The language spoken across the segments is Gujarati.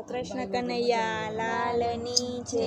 કૃષ્ણ કનૈયા લાલની છે।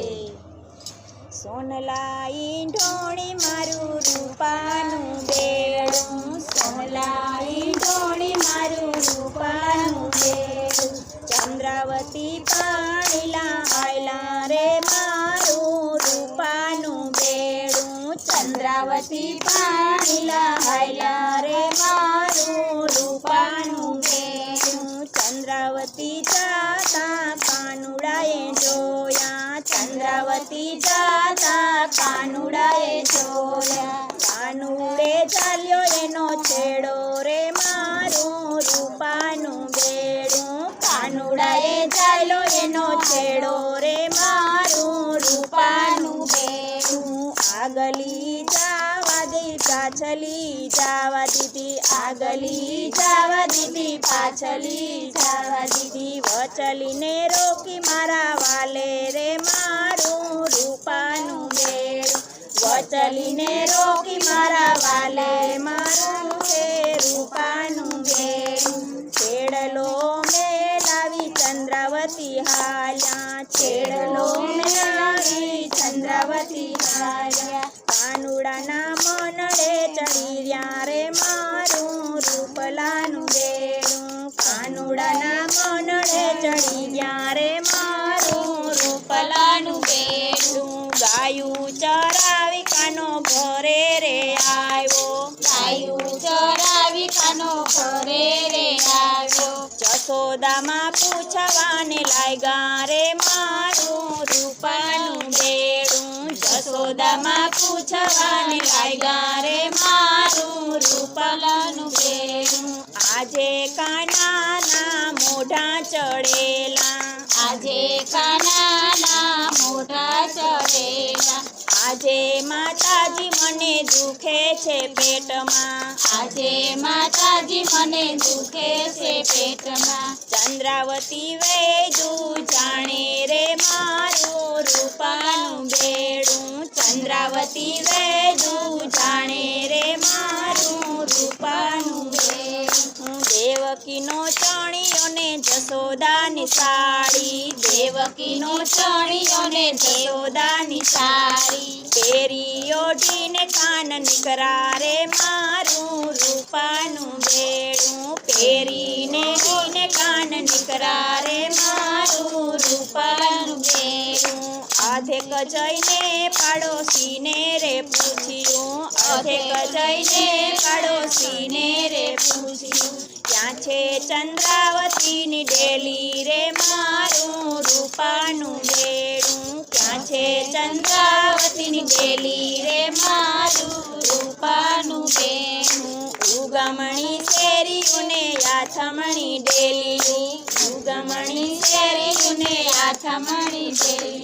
સોનલા ઈંઢોણી મારું રૂપાનું બેડું, સોનલા ઈંઢોણી મારું રૂપાનું બેડું, ચંદ્રાવતી પાણીલા આયલા રે મારું રૂપાનું બેડું, ચંદ્રાવતી પાણીલા આયલા રે મારું રૂપાનું બેડું, ચંદ્રાવતી જાતા કાનુડાએ જોયા, ચંદ્રાવતી જાતા કાનુડાએ જોયા, કાનુડે ચાલ્યો એનો છેડો રે મારું રૂપાનું બેડું, કાનુડાએ ચાલ્યો એનો છેડો રે મારું રૂપાનું બેડું, આગલી જાવા દે પાછલી જાવા દીધી, આગલી જાવા દીધી પાછલી જાવા દીધી, વચલીને રોકી મારા વાલે રે મારું રૂપાનું બેડું, વચલીને રોકી મારા વાલે મારું છે રૂપાનું બેડું, છેડલો મેલાવી ચંદ્રાવતી હાલ્યા, છેડલો મેલાવી ચંદ્રાવતી હાલ્યા, કાનુડાના મનડે ચડી રહ્યા રે મારું રૂપલાનું બેડું, કાનુડાના મનડે ચડી ગયા રે મારું રૂપલાનું બેડું, ગાયું ચરાવી કાનો ઘરે રે આવ્યો, ગાયું ચરાવી કાનો ઘરે રે આવ્યો, જશોદામાં પૂછવાને લાગ્યા રે મારું રૂપાનું બેડું, જશોદામાં પૂછવાને લાગ્યા રે મારું રૂપલાનું બેડું, આજે કાનાના મોઢા ચડેલા, આજે કાનાના મોઢા ચડેલા, આજે માતાજી મને દુખે છે પેટમાં, આજે માતાજી મને દુખે છે પેટમાં, ચંદ્રાવતી વૈદું જાણે રે મારું રૂપાનું બેડું, ચંદ્રાવતી વૈદું જાણે રે મારું રૂપાનું બેડું, દેવકીનો ચણિયો ને જશોદાની સાડી, દેવકીનો ચણિયો ને જશોદાની સાડી, પહેરી ઓઢીને કાન નીકળા રે મારું રૂપાનું બેડું, પહેરીને ઓઢીને કાન નીકળા રે મારું રૂપાનું બેડું, અધેક જઈને પાડોશીને રે પૂછ્યું, અધેક જઈને પાડોશીને રે પૂછ્યું, ક્યાં છે ચંદ્રાવતીની ડેલી રે મારું રૂપાનું બેડું, ક્યાં છે ચંદ્રાવતીની ડેલી રે મારું રૂપાનું બેડું, ઉગમણી શેરીઓને યાથમણી ડેલી, ઉગમણી શેરીઓને યાથમણી ડેલી,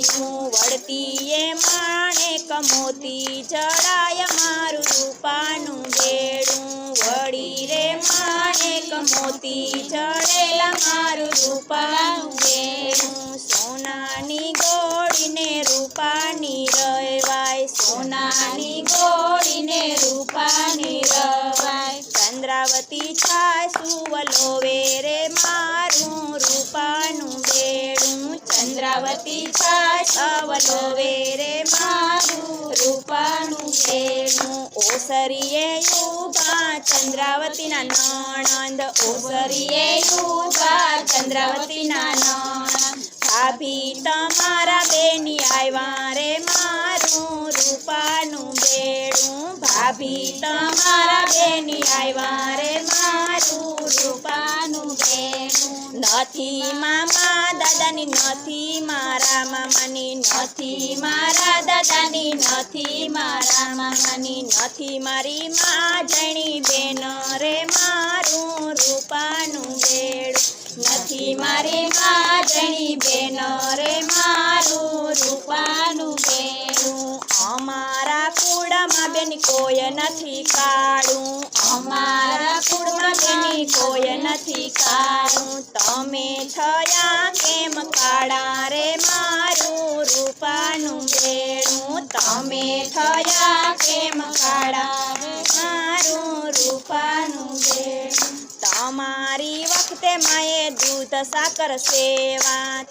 વળતીએ માણેક મોતી જડાય મારું રૂપાનું બેડું, વળી રે માણેક મોતી જડેલા મારું રૂપાનું બેડું, સોનાની ગોળીને રૂપાની રવાય, સોનાની ગોળીને રૂપાની રવાય, ચંદ્રાવતી છાય સુવલોવે રે મારું રૂપાનું બેડું, ચંદ્રાવતી છાય સુવલોવે રે મારું રૂપાનું બેડું, ઓસરીએ ઉભા ચંદ્રાવતીના નણંદ, ઓસરીએ ઉભા ચંદ્રાવતીના નણંદ, ભાભી તમારા બેની આવ્યા રે મારું રૂપાનું બેડું, ભાભી તમારા બેની આવ્યા રે મારું રૂપાનું બેડું, નથી મામા દાદાની, નથી મારા મામાની, નથી મારા દાદાની, નથી મારા મામાની, નથી મારી મા જણી બેન રે મારું રૂપાનું બેડું, નથી મારી મા જણી બેન રે મારું રૂપાનું બેડું, અમારા કુળમાં બેન કોઈ નથી કાળું, અમારા કુળમાં બેન કોઈ નથી કાળું, તમે થયા કેમ કાળા રે મારું રૂપાનું બેડું, તમે થયા કેમ કાળા રે મારું રૂપાનું બેડું, તમારી વખતે માએ દૂધ સાકર સેવા,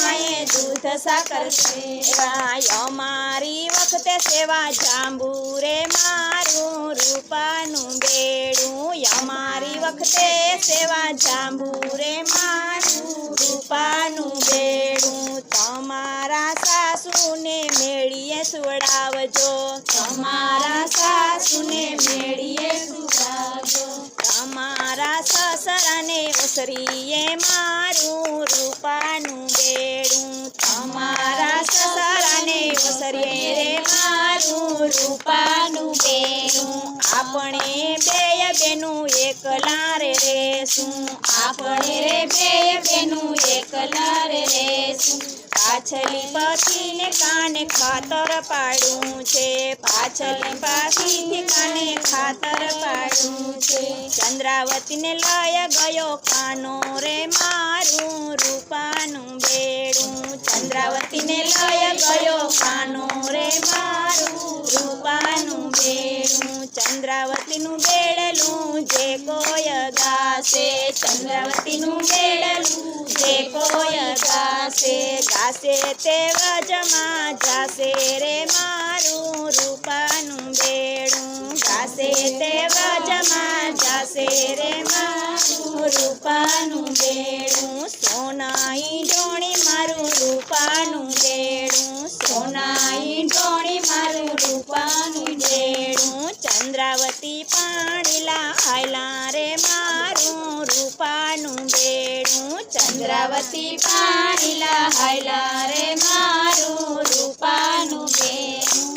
માએ દૂધ સાકર સેવા અમારી વખતે સેવા જાંબુ રે મારું રૂપાનું બેડું અમારી વખતે સેવા જાંબુ રે મારું રૂપાનું બેડું તમારા સાસુને મેળીએ સુવડાવજો તમારા સાસુને મેળીએ સુવડાવજો તમારા સસરાને ઓસરીએ મારું રૂપાનું બેડું તમારા સસરાને ઓસરીએ રે મારું રૂપાનું બેડું આપણે બેય બેનું એકલા રે રેશું આપણે રે બેય બેનું એકલા રે રેશું પાછલી પછીને કાને ખાતર પાડું છે પાછલી પાછીને કાને ખાતર પાડું છે ચંદ્રાવતીને લઈ ગયો કાનો રે મારું રૂપાનું બેડું ચંદ્રાવતીને લઈ ગયો કાનો રે મારું રૂપાનું બેડું ચંદ્રાવતીનું બેડલું જે કોઈ ગાશે ચંદ્રાવતીનું બેડલું જે કોઈ ગાશે ગાશે તે વ્રજમાં જાશે રે મારું રૂપાનું બેડું ગાશે તે વ્રજમાં જાશે રે મારું રૂપાનું બેડું સોનાઈ ઢોણી મારું રૂપાનું બેડું સોનાઈ ઢોણી મારું રૂપાનું બેડું ચંદ્રાવતી પાણીલા આયલા રે મારું રૂપાનું બેડું ચંદ્રાવતી પાણીલા આયલા રે મારું રૂપાનું બેડું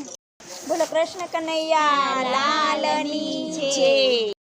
બોલો કૃષ્ણ કનૈયા લાલની છે।